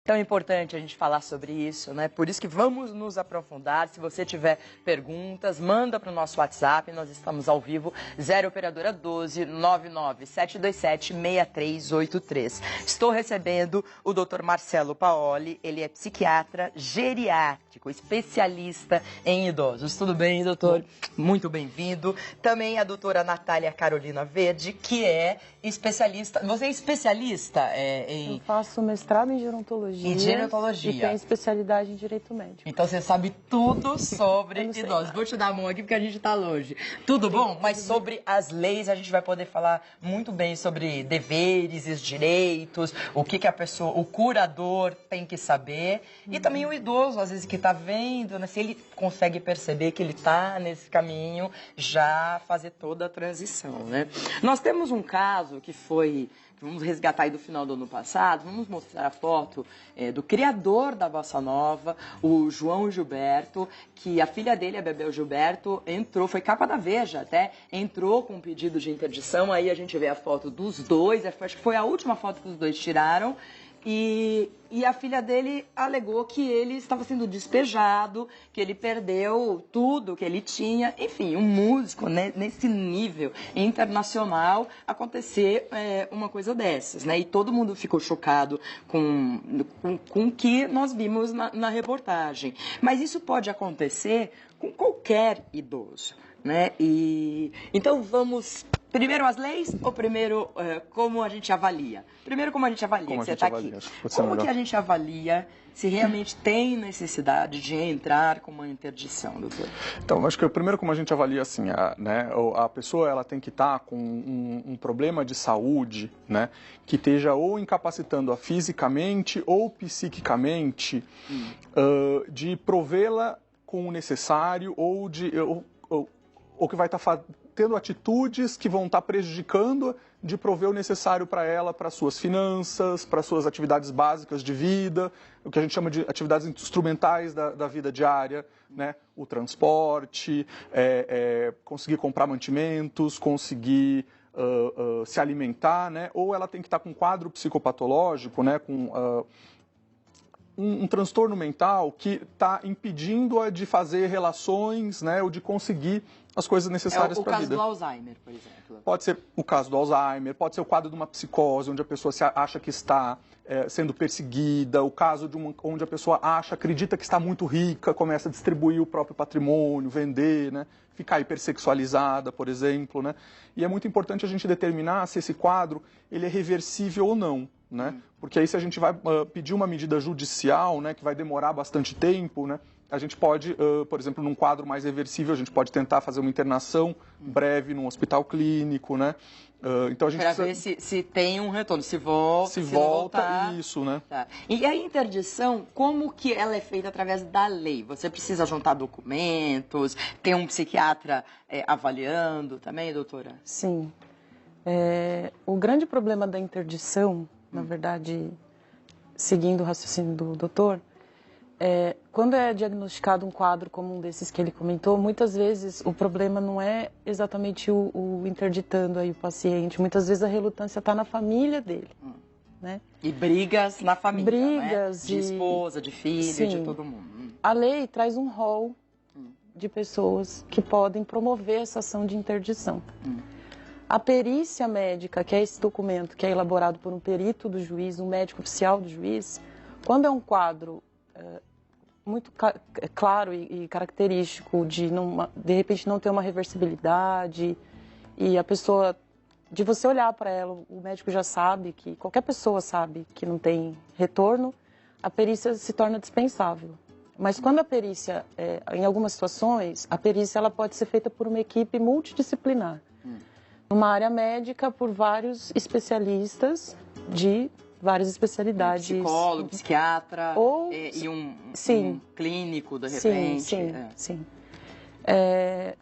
Tão importante a gente falar sobre isso, né? Por isso que vamos nos aprofundar. Se você tiver perguntas, manda para o nosso WhatsApp. Nós estamos ao vivo, 0 operadora 12 99 727 6383. Estou recebendo o Dr. Marcelo Paoli. Ele é psiquiatra geriátrico, especialista em idosos. Tudo bem, doutor? Muito bem-vindo. Também a doutora Natália Carolina Verde, que é especialista. Você é especialista em... Eu faço mestrado em gerontologia. Em gerontologia. E tenho especialidade em direito médico. Então você sabe tudo sobre idosos. Vou te dar a mão aqui porque a gente está longe. Tudo bom? Mas sobre as leis a gente vai poder falar muito bem sobre deveres e os direitos, o que a pessoa, o curador tem que saber. E também o idoso, às vezes, que está vendo, né, se ele consegue perceber que ele está nesse caminho, já fazer toda a transição, né? Nós temos um caso que foi... Vamos resgatar aí do final do ano passado, vamos mostrar a foto do criador da Bossa Nova, o João Gilberto, que a filha dele, a Bebel Gilberto, entrou, foi capa da Veja até, entrou com um pedido de interdição, aí a gente vê a foto dos dois, acho que foi a última foto que os dois tiraram, e a filha dele alegou que ele estava sendo despejado, que ele perdeu tudo que ele tinha. Enfim, um músico, né, nesse nível internacional acontecer uma coisa dessas, né? E todo mundo ficou chocado com o que nós vimos na reportagem. Mas isso pode acontecer com qualquer idoso, né? Então vamos... Primeiro as leis ou primeiro como a gente avalia? Primeiro como a gente avalia, que você está aqui. Como que a gente avalia se realmente tem necessidade de entrar com uma interdição, doutor? Então, acho que primeiro como a gente avalia assim, a pessoa ela tem que estar com um problema de saúde, né, que esteja ou incapacitando-a fisicamente ou psiquicamente, de provê-la com o necessário ou que vai estar tendo atitudes que vão estar prejudicando de prover o necessário para ela, para suas finanças, para suas atividades básicas de vida, o que a gente chama de atividades instrumentais da vida diária, né? O transporte, conseguir comprar mantimentos, conseguir se alimentar, né? Ou ela tem que estar com um quadro psicopatológico, né? Com um transtorno mental que está impedindo-a de fazer relações, né? Ou de conseguir as coisas necessárias para a vida. O caso do Alzheimer, por exemplo. Pode ser o caso do Alzheimer, pode ser o quadro de uma psicose, onde a pessoa acha que está sendo perseguida, o caso onde a pessoa acredita que está muito rica, começa a distribuir o próprio patrimônio, vender, né? Ficar hipersexualizada, por exemplo, né? E é muito importante a gente determinar se esse quadro ele é reversível ou não, né? Porque aí se a gente vai pedir uma medida judicial, né, que vai demorar bastante tempo, né? A gente pode, por exemplo, num quadro mais reversível, a gente pode tentar fazer uma internação breve num hospital clínico, né? Então a gente para ver se tem um retorno, se volta, voltar. Isso, né? Tá. E a interdição, como que ela é feita através da lei? Você precisa juntar documentos, tem um psiquiatra avaliando também, doutora? Sim. O grande problema da interdição, na verdade, seguindo o raciocínio do doutor, quando é diagnosticado um quadro como um desses que ele comentou, muitas vezes o problema não é exatamente o interditando aí o paciente, muitas vezes a relutância está na família dele, né? E brigas na família, brigas, né? De esposa, de filho, sim, de todo mundo. A lei traz um rol de pessoas que podem promover essa ação de interdição. A perícia médica, que é esse documento que é elaborado por um perito do juiz, um médico oficial do juiz, quando é um quadro muito claro e característico de repente não ter uma reversibilidade e a pessoa, de você olhar para ela, o médico já sabe que, qualquer pessoa sabe que não tem retorno, a perícia se torna dispensável. Mas quando a perícia, em algumas situações, a perícia ela pode ser feita por uma equipe multidisciplinar. Numa área médica, por vários especialistas várias especialidades. Psicólogo, psiquiatra, e um clínico, de repente. Sim.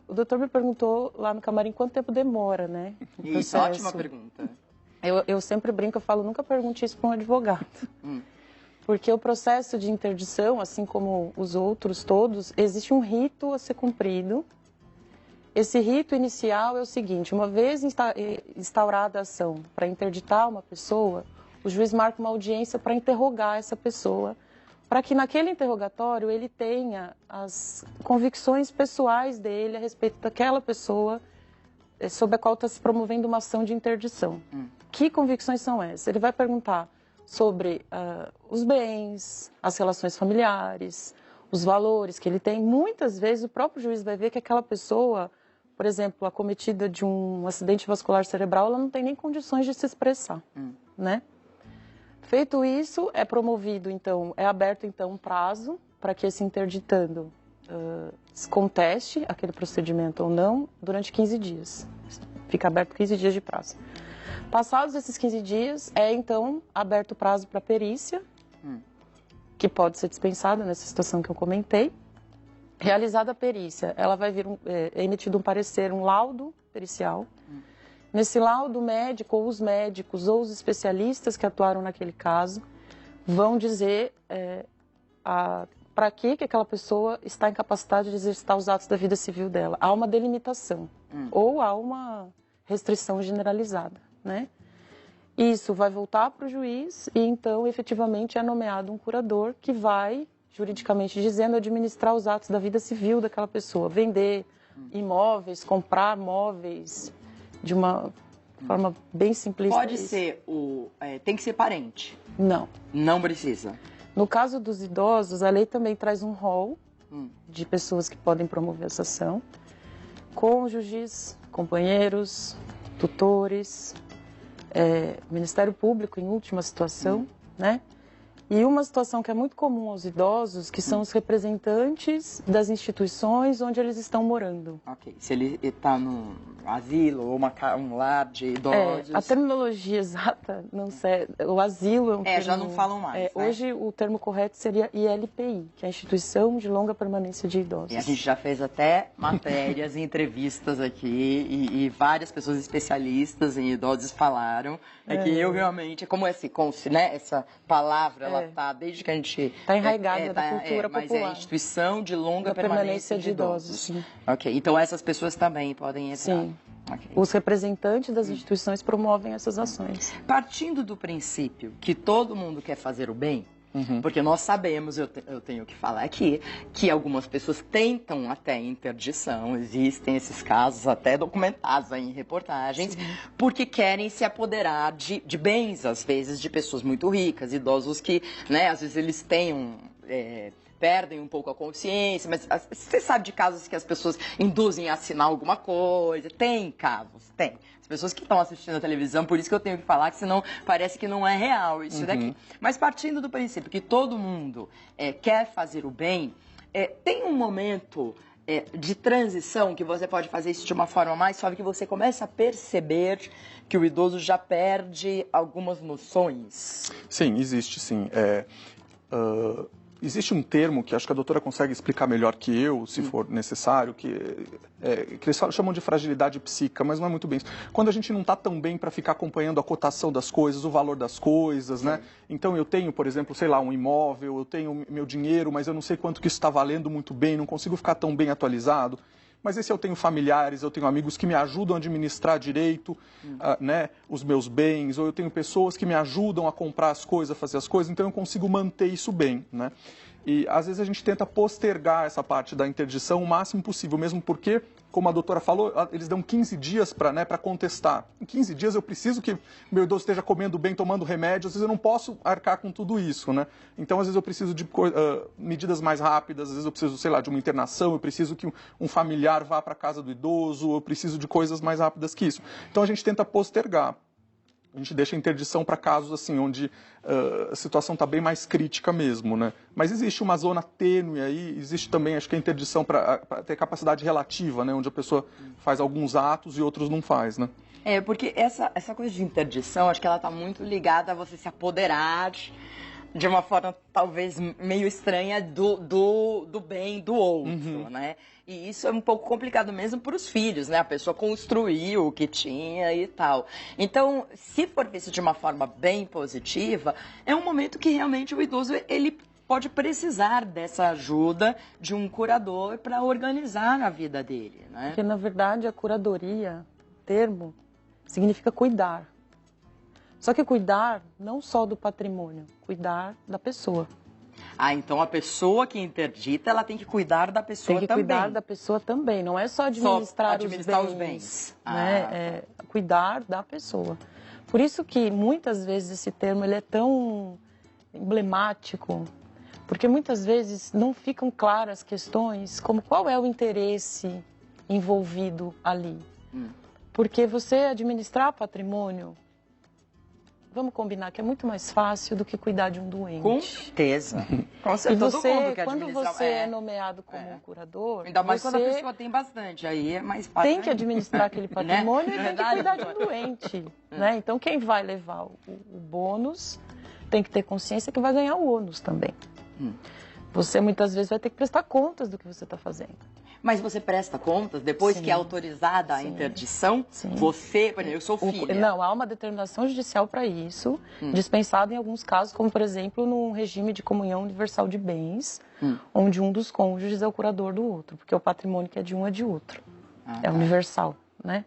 O doutor me perguntou lá no camarim quanto tempo demora, né? Isso, ótima pergunta. Eu sempre brinco, eu falo, nunca pergunte isso para um advogado. Porque o processo de interdição, assim como os outros todos, existe um rito a ser cumprido. Esse rito inicial é o seguinte: uma vez instaurada a ação para interditar uma pessoa, o juiz marca uma audiência para interrogar essa pessoa, para que naquele interrogatório ele tenha as convicções pessoais dele a respeito daquela pessoa sobre a qual está se promovendo uma ação de interdição. Que convicções são essas? Ele vai perguntar sobre os bens, as relações familiares, os valores que ele tem. Muitas vezes o próprio juiz vai ver que aquela pessoa, por exemplo, acometida de um acidente vascular cerebral, ela não tem nem condições de se expressar, né? Feito isso, é promovido, então, é aberto, então, um prazo para que esse interditando conteste aquele procedimento ou não durante 15 dias. Fica aberto 15 dias de prazo. Passados esses 15 dias, é, então, aberto o prazo para perícia, que pode ser dispensada nessa situação que eu comentei. Realizada a perícia, ela vai vir é emitido um parecer, um laudo pericial. Nesse laudo, o médico, ou os médicos, ou os especialistas que atuaram naquele caso, vão dizer para que aquela pessoa está incapacitada de exercitar os atos da vida civil dela. Há uma delimitação, ou há uma restrição generalizada, né? Isso vai voltar para o juiz e, então, efetivamente é nomeado um curador que vai, juridicamente dizendo, administrar os atos da vida civil daquela pessoa. Vender imóveis, comprar móveis, de uma forma bem simplista. Pode ser tem que ser parente? Não. Não precisa? No caso dos idosos, a lei também traz um rol de pessoas que podem promover essa ação. Cônjuges, companheiros, tutores, Ministério Público em última situação, né? E uma situação que é muito comum aos idosos, que são os representantes das instituições onde eles estão morando. Ok. Se ele está num asilo ou um lar de idosos... a terminologia exata, não sei, o asilo é um termo... já não falam mais, né? Hoje o termo correto seria ILPI, que é a Instituição de Longa Permanência de Idosos. E a gente já fez até matérias e entrevistas aqui e várias pessoas especialistas em idosos falaram que eu realmente, como né, essa palavra, ela tá desde que a gente... Está enraigada da cultura popular. Mas é a Instituição de Longa Permanência de Idosos. Sim. Ok, então essas pessoas também podem entrar. Sim. Okay. Os representantes das instituições promovem essas ações. Partindo do princípio que todo mundo quer fazer o bem, porque nós sabemos, eu tenho que falar aqui, que algumas pessoas tentam até interdição, existem esses casos até documentados aí em reportagens, porque querem se apoderar de bens, às vezes, de pessoas muito ricas, idosos que, né, às vezes eles têm perdem um pouco a consciência, mas você sabe de casos que as pessoas induzem a assinar alguma coisa. Tem casos, tem. As pessoas que estão assistindo a televisão, por isso que eu tenho que falar, que senão parece que não é real isso daqui. Mas partindo do princípio que todo mundo quer fazer o bem, tem um momento de transição que você pode fazer isso de uma forma mais suave, que você começa a perceber que o idoso já perde algumas noções. Sim, existe sim. Existe um termo que acho que a doutora consegue explicar melhor que eu, se for necessário, que eles chamam de fragilidade psíquica, mas não é muito bem isso. Quando a gente não está tão bem para ficar acompanhando a cotação das coisas, o valor das coisas, né? Então eu tenho, por exemplo, sei lá, um imóvel, eu tenho meu dinheiro, mas eu não sei quanto que isso está valendo muito bem, não consigo ficar tão bem atualizado. Mas e se eu tenho familiares, eu tenho amigos que me ajudam a administrar direito né, os meus bens, ou eu tenho pessoas que me ajudam a comprar as coisas, a fazer as coisas, então eu consigo manter isso bem, né? E às vezes a gente tenta postergar essa parte da interdição o máximo possível, mesmo porque, como a doutora falou, eles dão 15 dias para contestar. Em 15 dias eu preciso que meu idoso esteja comendo bem, tomando remédio, às vezes eu não posso arcar com tudo isso, né? Então às vezes eu preciso de medidas mais rápidas, às vezes eu preciso, sei lá, de uma internação, eu preciso que um familiar vá para a casa do idoso, eu preciso de coisas mais rápidas que isso. Então a gente tenta postergar. A gente deixa a interdição para casos assim, onde a situação está bem mais crítica mesmo, né? Mas existe uma zona tênue aí, existe também, acho que a interdição para ter capacidade relativa, né? Onde a pessoa faz alguns atos e outros não faz, né? Porque essa coisa de interdição, acho que ela está muito ligada a você se apoderar de uma forma talvez meio estranha do bem do outro, né? E isso é um pouco complicado mesmo para os filhos, né? A pessoa construiu o que tinha e tal. Então, se for visto de uma forma bem positiva, é um momento que realmente o idoso, ele pode precisar dessa ajuda de um curador para organizar a vida dele, né? Porque, na verdade, a curadoria, termo, significa cuidar. Só que cuidar não só do patrimônio, cuidar da pessoa. Ah, então a pessoa que interdita, ela tem que cuidar da pessoa também. Tem que cuidar da pessoa também, não é só administrar os bens. Né? É cuidar da pessoa. Por isso que muitas vezes esse termo ele é tão emblemático, porque muitas vezes não ficam claras questões como qual é o interesse envolvido ali. Porque você administrar patrimônio, vamos combinar que é muito mais fácil do que cuidar de um doente. Com certeza. Com E certeza. você, quando você é nomeado como um curador, ainda mais você quando a pessoa tem bastante, aí é mais fácil. tem que administrar aquele patrimônio Né? e tem que cuidar de um doente. Né? Então, quem vai levar o bônus tem que ter consciência que vai ganhar o ônus também. Você muitas vezes vai ter que prestar contas do que você está fazendo. Mas você presta contas depois que é autorizada a interdição? Você, por exemplo, eu sou filha. Não, há uma determinação judicial para isso, dispensada em alguns casos, como por exemplo num regime de comunhão universal de bens, onde um dos cônjuges é o curador do outro, porque o patrimônio que é de um é de outro. É universal, né?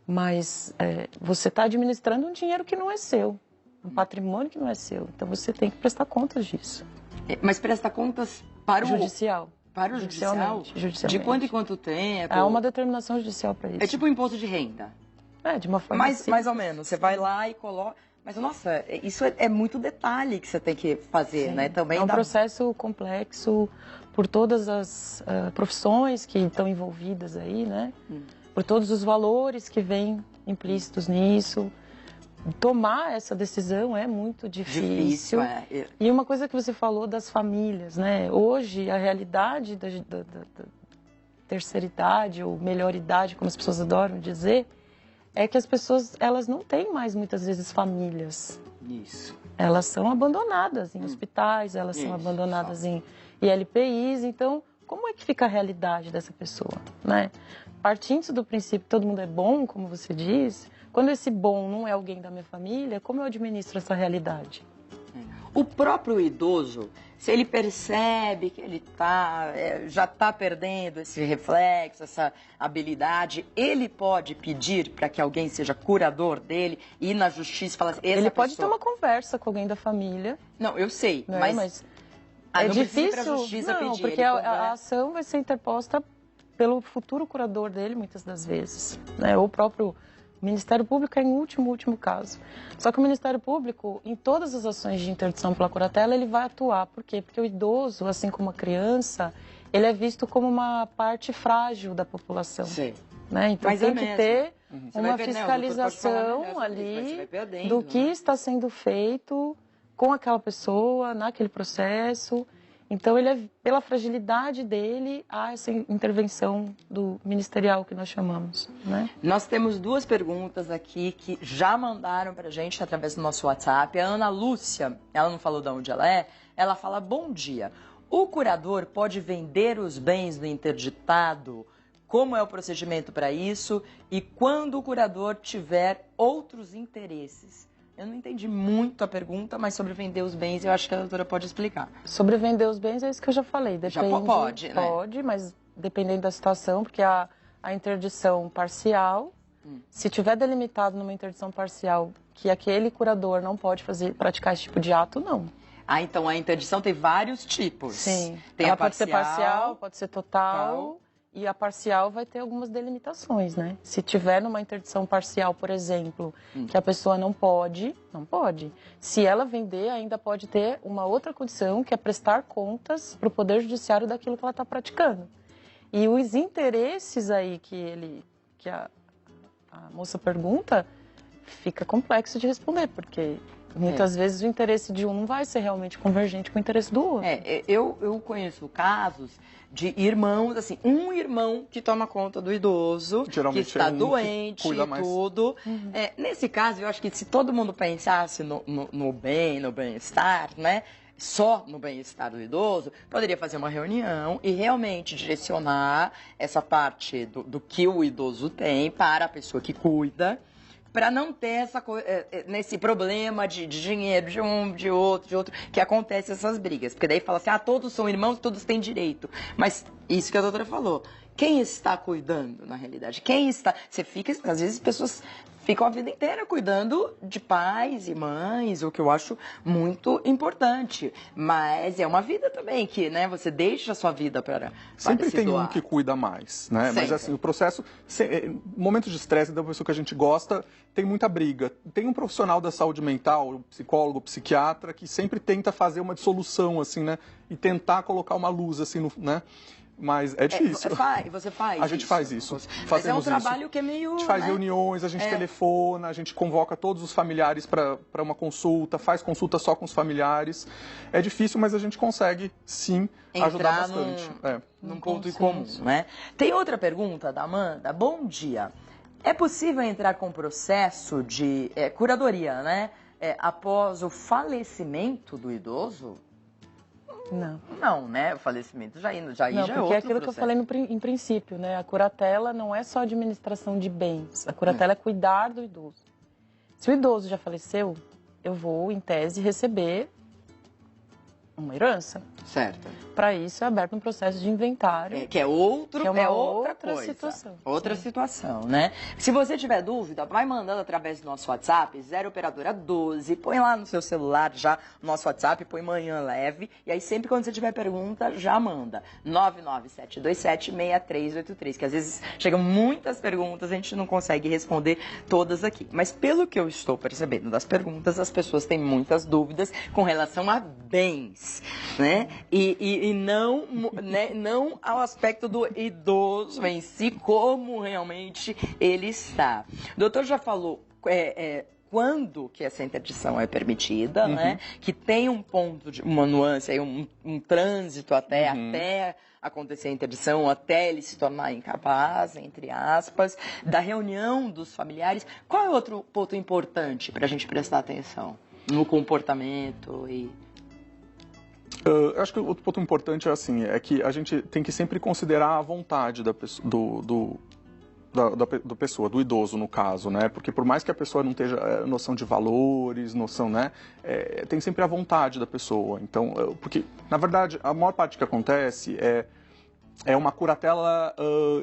Mas você está administrando um dinheiro que não é seu, um patrimônio que não é seu. Então você tem que prestar contas disso. Mas presta contas para o judicial. Para o judicial? Judicialmente. De quanto em quanto tempo? Há uma determinação judicial para isso. É tipo um imposto de renda? De uma forma mais ou menos. Você vai lá e coloca... Mas, nossa, isso é muito detalhe que você tem que fazer, né? Também é um processo complexo por todas as profissões que estão envolvidas aí, né? Por todos os valores que vêm implícitos nisso. Tomar essa decisão é muito difícil. E uma coisa que você falou das famílias, né? Hoje, a realidade da terceira idade, ou melhor idade, como as pessoas adoram dizer, é que as pessoas, elas não têm mais, muitas vezes, famílias. Isso. Elas são abandonadas em hospitais, elas são abandonadas em ILPIs. Então, como é que fica a realidade dessa pessoa, né? Partindo do princípio que todo mundo é bom, como você diz... Quando esse bom não é alguém da minha família, como eu administro essa realidade? O próprio idoso, se ele percebe que ele já está perdendo esse reflexo, essa habilidade, ele pode pedir para que alguém seja curador dele e ir na justiça e falar assim, ele pode ter uma conversa com alguém da família. Não, eu sei, mas é não difícil. Pra justiça não, pedir, porque a ação vai ser interposta pelo futuro curador dele, muitas das vezes, né? Ou o próprio Ministério Público é em último caso. Só que o Ministério Público, em todas as ações de interdição pela curatela, ele vai atuar. Por quê? Porque o idoso, assim como a criança, ele é visto como uma parte frágil da população. Sim. Né? Então mas tem que ter uma fiscalização ali do que está sendo feito com aquela pessoa, naquele processo. Então, pela fragilidade dele, há essa intervenção do ministerial que nós chamamos, né? Nós temos duas perguntas aqui que já mandaram para a gente através do nosso WhatsApp. A Ana Lúcia, ela não falou de onde ela é, ela fala, bom dia, o curador pode vender os bens do interditado? Como é o procedimento para isso? E quando o curador tiver outros interesses? Eu não entendi muito a pergunta, mas sobre vender os bens, eu acho que a doutora pode explicar. Sobre vender os bens, é isso que eu já falei. Depende, já pode, né? Pode, mas dependendo da situação, porque a interdição parcial, se tiver delimitado numa interdição parcial que aquele curador não pode praticar esse tipo de ato, não. Ah, então a interdição tem vários tipos. Sim. Tem ela pode ser parcial, pode ser total. E a parcial vai ter algumas delimitações, né? Se tiver numa interdição parcial, por exemplo, que a pessoa não pode. Se ela vender, ainda pode ter uma outra condição, que é prestar contas para o Poder Judiciário daquilo que ela está praticando. E os interesses aí que a moça pergunta, fica complexo de responder, porque muitas vezes o interesse de um não vai ser realmente convergente com o interesse do outro. Eu conheço casos de irmãos, assim, um irmão que toma conta do idoso, geralmente que está doente e tudo. Nesse caso, eu acho que se todo mundo pensasse no bem-estar, né? Só no bem-estar do idoso, poderia fazer uma reunião e realmente direcionar essa parte do que o idoso tem para a pessoa que cuida, para não ter nesse problema de dinheiro de um, de outro, que acontece essas brigas. Porque daí fala assim, todos são irmãos, todos têm direito. Mas isso que a doutora falou, Quem está cuidando, na realidade? Quem está... Você fica... Às vezes, as pessoas ficam a vida inteira cuidando de pais e mães, o que eu acho muito importante. Mas é uma vida também que, né, você deixa a sua vida para sempre se tem doar. um que cuida mais, né? Sempre. Mas assim, o processo, momentos de estresse da pessoa que a gente gosta, tem muita briga. Tem um profissional da saúde mental, psicólogo, psiquiatra, que sempre tenta fazer uma dissolução, assim, né? E tentar colocar uma luz, assim, né? Mas é difícil. Você faz A gente faz isso. Mas é um trabalho que é meio... A gente faz reuniões, a gente telefona, a gente convoca todos os familiares para uma consulta, faz consulta só com os familiares. É difícil, mas a gente consegue, sim, ajudar bastante. Num ponto em comum, né? Tem outra pergunta da Amanda. Bom dia. É possível entrar com processo de curadoria, né? Após o falecimento do idoso? Não. Não, né? O falecimento já é outro porque é aquilo processo. que eu falei em princípio, né? A curatela não é só administração de bens. A curatela é cuidar do idoso. Se o idoso já faleceu, eu vou, em tese, receber uma herança. Certo. Para isso é aberto um processo de inventário. Que é outra outra coisa. situação. Outra situação, né? Se você tiver dúvida, vai mandando através do nosso WhatsApp, 0 operadora 12, põe lá no seu celular já o nosso WhatsApp, põe Manhã Leve, e aí sempre quando você tiver pergunta, já manda. 997276383, que às vezes chegam muitas perguntas, a gente não consegue responder todas aqui. Mas pelo que eu estou percebendo das perguntas, as pessoas têm muitas dúvidas com relação a bens, né? E não, né, não ao aspecto do idoso em si, como realmente ele está. O doutor já falou quando que essa interdição é permitida, né? Que tem um ponto, uma nuance, aí, um trânsito até acontecer a interdição, até ele se tornar incapaz, entre aspas, da reunião dos familiares. Qual é outro ponto importante para a gente prestar atenção no comportamento e... Eu acho que outro ponto importante é que a gente tem que sempre considerar a vontade da pessoa, do pessoa, do idoso no caso, né? Porque por mais que a pessoa não tenha noção de valores, noção, né? Tem sempre a vontade da pessoa. Então, porque na verdade a maior parte que acontece é uma curatela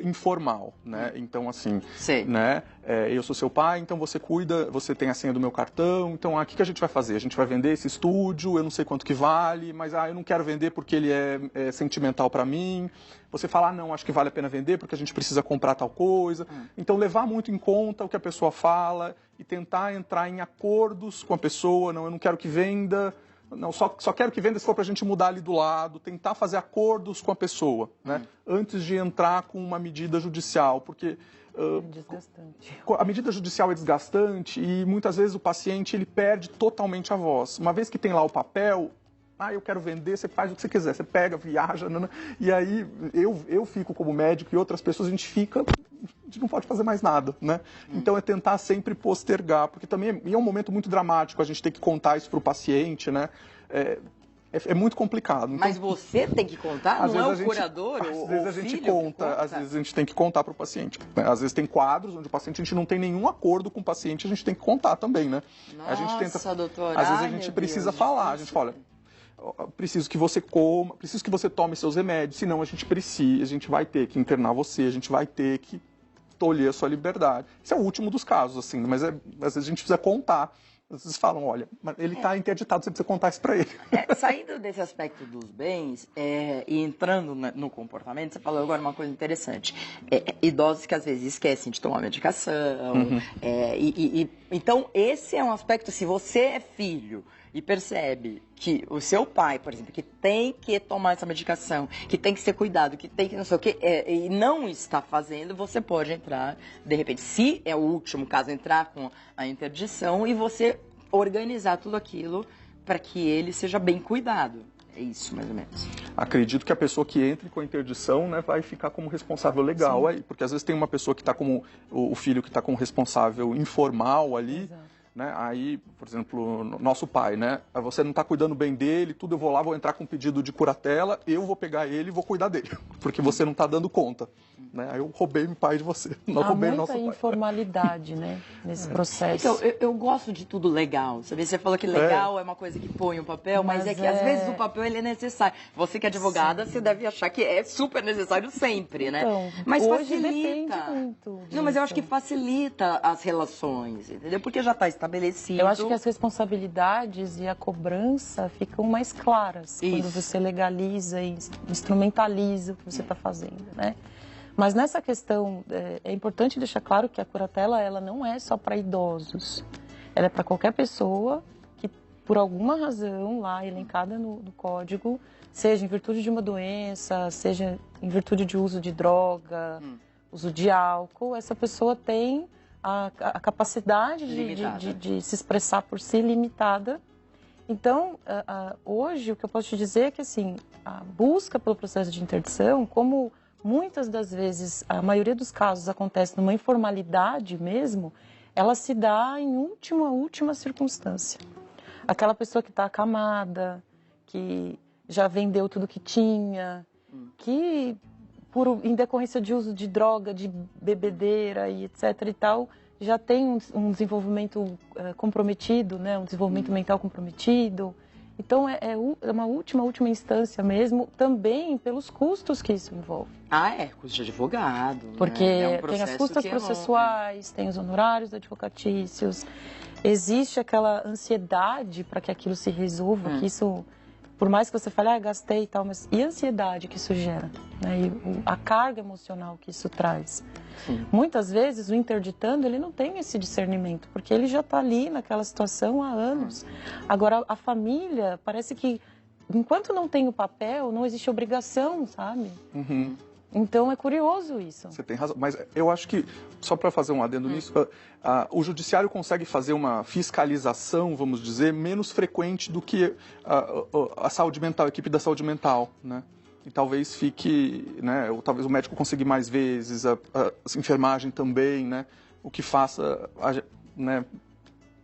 informal, né? Então, assim, Sim. né? Eu sou seu pai, então você cuida, você tem a senha do meu cartão, então o que a gente vai fazer? A gente vai vender esse estúdio, eu não sei quanto que vale, mas eu não quero vender porque ele é sentimental para mim. Você fala, não, acho que vale a pena vender porque a gente precisa comprar tal coisa. Então, levar muito em conta o que a pessoa fala e tentar entrar em acordos com a pessoa. Não, eu não quero que venda... Não, só quero que venda se for para a gente mudar ali do lado, tentar fazer acordos com a pessoa, né? Antes de entrar com uma medida judicial, porque desgastante. A medida judicial é desgastante e muitas vezes o paciente ele perde totalmente a voz. Uma vez que tem lá o papel, eu quero vender, você faz o que você quiser, você pega, viaja, e aí eu fico como médico e outras pessoas, a gente não pode fazer mais nada, né? Então é tentar sempre postergar, porque também é um momento muito dramático a gente ter que contar isso para o paciente, né? É muito complicado. Então, mas você tem que contar? Não é o curador? Às vezes a gente conta, às vezes a gente tem que contar para o paciente. Né? Às vezes tem quadros onde o paciente, a gente não tem nenhum acordo com o paciente, a gente tem que contar também, né? Nossa, a gente tenta, doutora. Às vezes a gente precisa falar, a gente fala, olha, preciso que você coma, preciso que você tome seus remédios, senão a gente vai ter que internar você, a gente vai ter que tolher a sua liberdade. Esse é o último dos casos, assim, mas às vezes a gente precisa contar. Às vezes falam, olha, ele está interditado, você precisa contar isso para ele. Saindo desse aspecto dos bens e entrando no comportamento, você falou agora uma coisa interessante. Idosos que às vezes esquecem de tomar medicação. Então, esse é um aspecto, se você é filho e percebe que o seu pai, por exemplo, que tem que tomar essa medicação, que tem que ser cuidado, que tem que não sei o que, e não está fazendo, você pode entrar, de repente, se é o último caso, entrar com a interdição e você organizar tudo aquilo para que ele seja bem cuidado. É isso, mais ou menos. Acredito que a pessoa que entre com a interdição, né, vai ficar como responsável legal aí, porque às vezes tem uma pessoa que está como o filho que está como responsável informal ali. Exato. né? Aí, por exemplo, nosso pai, né? Você não está cuidando bem dele, tudo, eu vou lá, vou entrar com um pedido de curatela, eu vou pegar ele e vou cuidar dele, porque você não está dando conta, né? Aí eu roubei o pai de você, não roubei o nosso pai. Há muita informalidade, né, nesse processo. Então, eu gosto de tudo legal, sabe? Você falou que legal é uma coisa que põe o papel, mas é que às vezes o papel ele é necessário. Você que é advogada, você deve achar que é super necessário sempre, né? Então, mas hoje facilita. depende muito disso. Não, mas eu acho que facilita as relações, entendeu? Porque já está estabelecido. Eu acho que as responsabilidades e a cobrança ficam mais claras quando você legaliza e instrumentaliza o que você está fazendo, né? Mas nessa questão, é importante deixar claro que a curatela ela não é só para idosos. Ela é para qualquer pessoa que, por alguma razão lá elencada no código, seja em virtude de uma doença, seja em virtude de uso de droga, uso de álcool, essa pessoa tem a capacidade de se expressar por si limitada. Então, hoje, o que eu posso te dizer é que assim, a busca pelo processo de interdição, como muitas das vezes, a maioria dos casos acontece numa informalidade mesmo, ela se dá em última circunstância. Aquela pessoa que está acamada, que já vendeu tudo que tinha, que em decorrência de uso de droga, de bebedeira e etc e tal, já tem um desenvolvimento comprometido, né? Um desenvolvimento mental comprometido. Então, é uma última instância mesmo, também pelos custos que isso envolve. Custo de advogado. Porque né? tem as custas processuais, tem os honorários advocatícios, existe aquela ansiedade para que aquilo se resolva, que isso, por mais que você fale, gastei e tal, mas e a ansiedade que isso gera? Né? E a carga emocional que isso traz? Muitas vezes o interditando ele não tem esse discernimento, porque ele já está ali naquela situação há anos. Agora, a família, parece que enquanto não tem o papel, não existe obrigação, sabe? Então é curioso isso. Você tem razão, mas eu acho que, só para fazer um adendo nisso, o judiciário consegue fazer uma fiscalização, vamos dizer, menos frequente do que a saúde mental, a equipe da saúde mental, né? E talvez fique, né, ou talvez o médico consiga mais vezes, a enfermagem também, né, o que faça, né,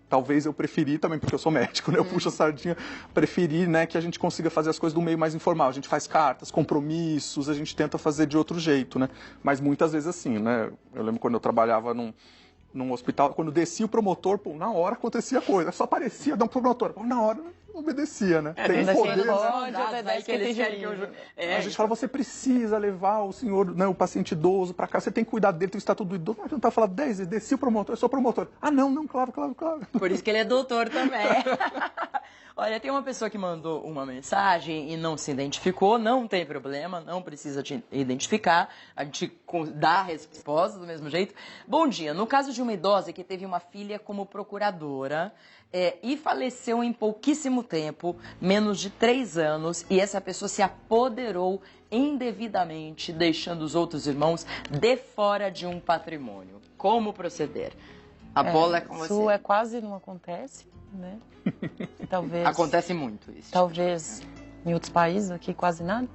talvez eu preferi também, porque eu sou médico, né, eu puxo a sardinha, preferi, né, que a gente consiga fazer as coisas do meio mais informal, a gente faz cartas, compromissos, a gente tenta fazer de outro jeito, né, mas muitas vezes assim, né, eu lembro quando eu trabalhava num hospital, quando descia o promotor, pô, na hora acontecia coisa, só aparecia, dar um promotor, pô, na hora obedecia, né? Tem poder, A gente fala, você precisa levar o senhor, né, o paciente idoso para cá, você tem que cuidar dele, tem que estar tudo idoso. Mas não tá falando 10 vezes, desci o promotor, eu sou promotor. Não, claro. Por isso que ele é doutor também. Olha, tem uma pessoa que mandou uma mensagem e não se identificou, não tem problema, não precisa te identificar, a gente dá a resposta do mesmo jeito. Bom dia, no caso de uma idosa que teve uma filha como procuradora e faleceu em pouquíssimo tempo, menos de 3 anos, e essa pessoa se apoderou indevidamente, deixando os outros irmãos de fora de um patrimônio. Como proceder? A bola é com você. Isso quase não acontece, né? Talvez. Acontece muito isso. Talvez em outros países, aqui quase nada.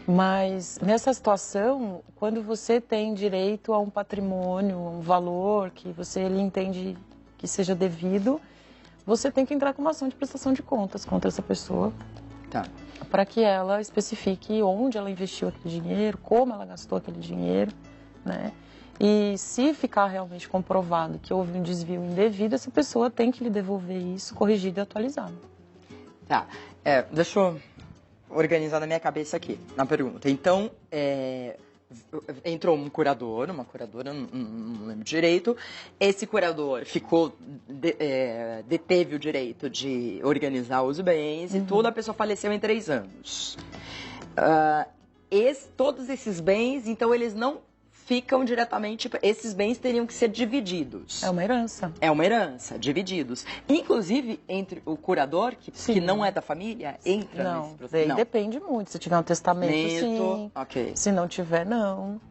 Mas nessa situação, quando você tem direito a um patrimônio, um valor que ele entende que seja devido, você tem que entrar com uma ação de prestação de contas contra essa pessoa. Tá. Para que ela especifique onde ela investiu aquele dinheiro, como ela gastou aquele dinheiro, né? E se ficar realmente comprovado que houve um desvio indevido, essa pessoa tem que lhe devolver isso corrigido e atualizado. Tá. Deixa eu organizar na minha cabeça aqui, na pergunta. Então, entrou uma curadora, não lembro direito. Esse curador deteve o direito de organizar os bens e tudo, a pessoa faleceu em 3 anos. Todos esses bens, então, eles não ficam diretamente... Esses bens teriam que ser divididos. É uma herança. É uma herança, divididos. Inclusive, entre o curador, que não é da família, entra nesse processo? Não, depende muito. Se tiver um testamento, sim. Okay. Se não tiver, não.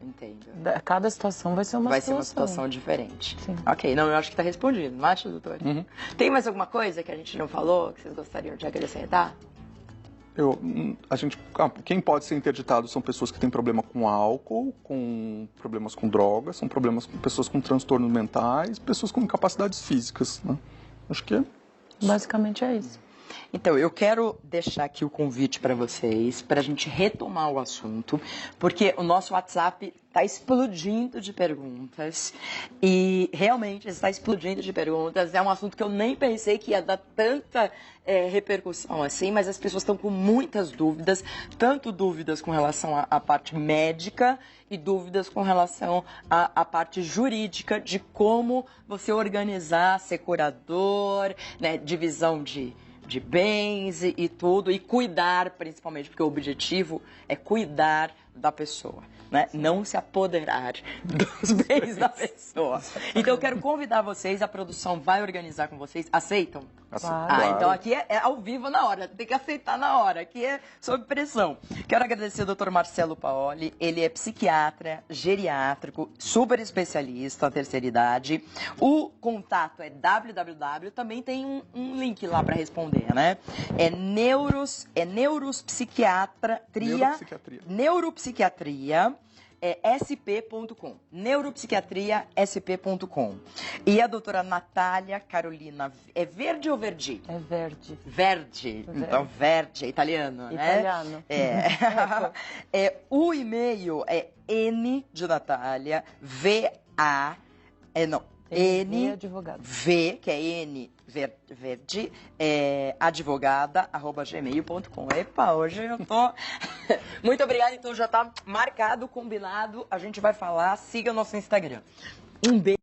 Entendo. Cada situação vai ser uma situação. Vai ser uma situação diferente. Sim. Ok, não, eu acho que está respondido, não acha, doutor? Uhum. Tem mais alguma coisa que a gente não falou, que vocês gostariam de acrescentar? Quem pode ser interditado são pessoas que têm problema com álcool, com problemas com drogas, são problemas com pessoas com transtornos mentais, pessoas com incapacidades físicas, né? Acho que basicamente é isso. Então, eu quero deixar aqui o convite para vocês, para a gente retomar o assunto, porque o nosso WhatsApp está explodindo de perguntas, e realmente está explodindo de perguntas. É um assunto que eu nem pensei que ia dar tanta repercussão assim, mas as pessoas estão com muitas dúvidas, tanto dúvidas com relação à parte médica e dúvidas com relação à parte jurídica de como você organizar, ser curador, né, divisão de bens e tudo, e cuidar principalmente, porque o objetivo é cuidar da pessoa, né? Não se apoderar dos bens da pessoa. Então eu quero convidar vocês, a produção vai organizar com vocês. Aceitam? Claro. Então aqui é ao vivo na hora, tem que aceitar na hora, aqui é sob pressão. Quero agradecer ao Dr. Marcelo Paoli, ele é psiquiatra, geriátrico, super especialista, a terceira idade. O contato é www, também tem um link lá para responder, né? Neuropsiquiatria sp.com, neuropsiquiatriasp.com. E a doutora Natália Carolina, é Verde ou Verdi? É verde. Verde, então Verde, é italiano, né? Italiano. O e-mail é N de Natália, N, advogado. V, que é N, verde, advogada@gmail.com. Epa, hoje eu tô... Muito obrigada, então já tá marcado, combinado, a gente vai falar, siga o nosso Instagram. Um beijo.